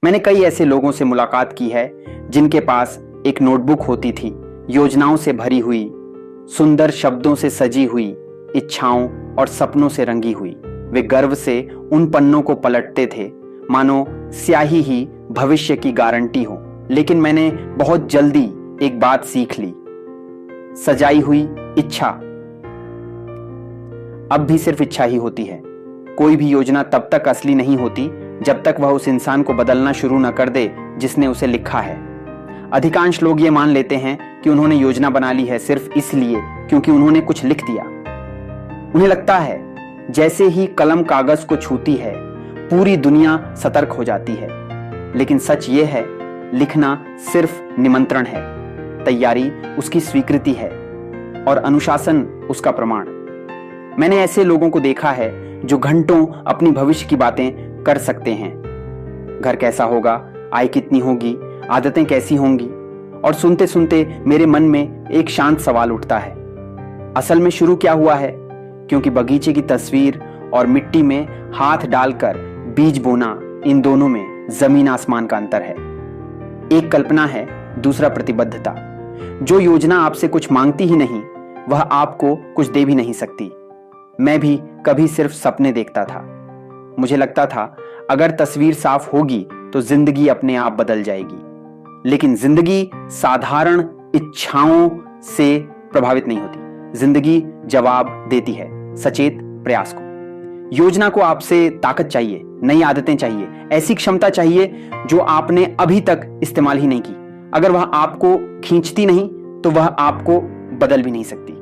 मैंने कई ऐसे लोगों से मुलाकात की है जिनके पास एक नोटबुक होती थी, योजनाओं से भरी हुई, सुंदर शब्दों से सजी हुई, इच्छाओं और सपनों से रंगी हुई। वे गर्व से उन पन्नों को पलटते थे मानो स्याही ही भविष्य की गारंटी हो। लेकिन मैंने बहुत जल्दी एक बात सीख ली, सजाई हुई इच्छा अब भी सिर्फ इच्छा ही होती है। कोई भी योजना तब तक असली नहीं होती जब तक वह उस इंसान को बदलना शुरू न कर दे जिसने उसे लिखा है। अधिकांश लोग ये मान लेते हैं कि उन्होंने योजना बना ली है सिर्फ इसलिए क्योंकि उन्होंने कुछ लिख दिया। उन्हें लगता है जैसे ही कलम कागज को छूती है पूरी दुनिया सतर्क हो जाती है। लेकिन सच ये है, लिखना सिर्फ निमंत्रण है, तैयारी उसकी स्वीकृति है और अनुशासन उसका प्रमाण। मैंने ऐसे लोगों को देखा है जो घंटों अपनी भविष्य की बातें कर सकते हैं। घर कैसा होगा, आय कितनी होगी, आदतें कैसी होंगी, और सुनते सुनते मेरे मन में एक शांत सवाल उठता है, असल में शुरू क्या हुआ है? क्योंकि बगीचे की तस्वीर और मिट्टी में हाथ डालकर बीज बोना, इन दोनों में जमीन आसमान का अंतर है। एक कल्पना है, दूसरा प्रतिबद्धता। जो योजना आपसे कुछ मांगती ही नहीं, वह आपको कुछ दे भी नहीं सकती। मैं भी कभी सिर्फ सपने देखता था। मुझे लगता था अगर तस्वीर साफ होगी तो जिंदगी अपने आप बदल जाएगी। लेकिन जिंदगी साधारण इच्छाओं से प्रभावित नहीं होती। जिंदगी जवाब देती है सचेत प्रयास को। योजना को आपसे ताकत चाहिए, नई आदतें चाहिए, ऐसी क्षमता चाहिए जो आपने अभी तक इस्तेमाल ही नहीं की। अगर वह आपको खींचती नहीं तो वह आपको बदल भी नहीं सकती,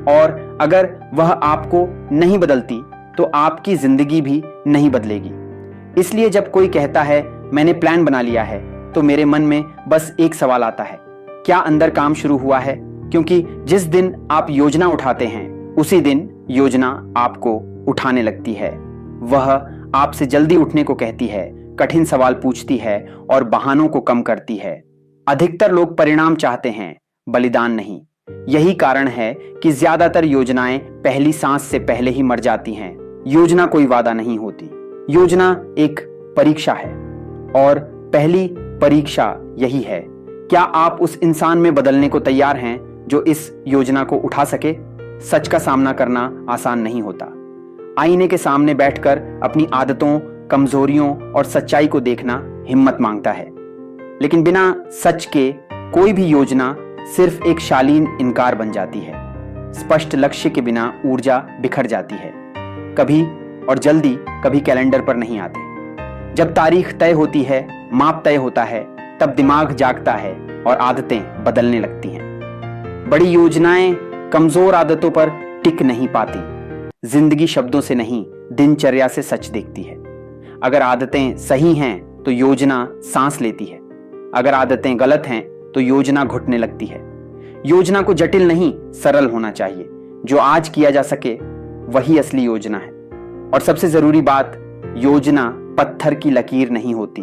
और अगर वह आपको नहीं बदलती तो आपकी जिंदगी भी नहीं बदलेगी। इसलिए जब कोई कहता है मैंने प्लान बना लिया है, तो मेरे मन में बस एक सवाल आता है, क्या अंदर काम शुरू हुआ है? क्योंकि जिस दिन आप योजना उठाते हैं उसी दिन योजना आपको उठाने लगती है। वह आपसे जल्दी उठने को कहती है, कठिन सवाल पूछती है और बहानों को कम करती है। अधिकतर लोग परिणाम चाहते हैं, बलिदान नहीं। यही कारण है कि ज्यादातर योजनाएं पहली सांस से पहले ही मर जाती हैं। योजना कोई वादा नहीं होती, योजना एक परीक्षा है, और पहली परीक्षा यही है, क्या आप उस इंसान में बदलने को तैयार हैं जो इस योजना को उठा सके? सच का सामना करना आसान नहीं होता। आईने के सामने बैठकर अपनी आदतों, कमजोरियों और सच्चाई को देखना हिम्मत मांगता है। लेकिन बिना सच के कोई भी योजना सिर्फ एक शालीन इनकार बन जाती है। स्पष्ट लक्ष्य के बिना ऊर्जा बिखर जाती है। कभी और जल्दी कभी कैलेंडर पर नहीं आते। जब तारीख तय होती है, माप तय होता है, तब दिमाग जागता है और आदतें बदलने लगती हैं। बड़ी योजनाएं कमजोर आदतों पर टिक नहीं पाती। जिंदगी शब्दों से नहीं, दिनचर्या से सच देखती है। अगर आदतें सही हैं तो योजना सांस लेती है। अगर आदतें गलत हैं तो योजना घुटने लगती है। योजना को जटिल नहीं, सरल होना चाहिए। जो आज किया जा सके वही असली योजना है। और सबसे जरूरी बात, योजना पत्थर की लकीर नहीं होती।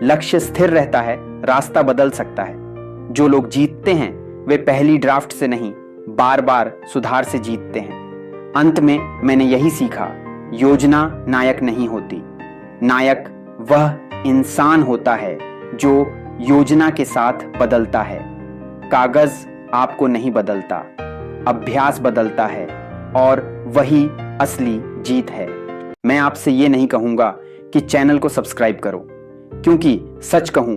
लक्ष्य स्थिर रहता है, रास्ता बदल सकता है। जो लोग जीतते हैं वे पहली ड्राफ्ट से नहीं, बार बार सुधार से जीतते हैं। अंत में मैंने यही सीखा, योजना नायक नहीं होती। नायक वह इंसान होता है जो योजना के साथ बदलता है। कागज आपको नहीं बदलता, अभ्यास बदलता है, और वही असली जीत है। मैं आपसे ये नहीं कहूंगा कि चैनल को सब्सक्राइब करो, क्योंकि सच कहूं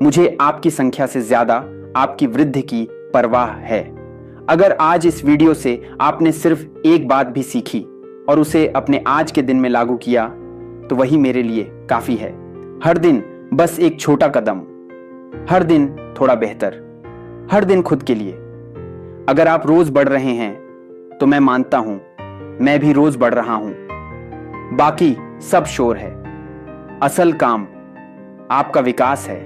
मुझे आपकी संख्या से ज्यादा आपकी वृद्धि की परवाह है। अगर आज इस वीडियो से आपने सिर्फ एक बात भी सीखी और उसे अपने आज के दिन में लागू किया तो वही मेरे लिए काफी है। हर दिन बस एक छोटा कदम, हर दिन थोड़ा बेहतर, हर दिन खुद के लिए। अगर आप रोज बढ़ रहे हैं तो मैं मानता हूं मैं भी रोज बढ़ रहा हूं। बाकी सब शोर है। असल काम आपका विकास है।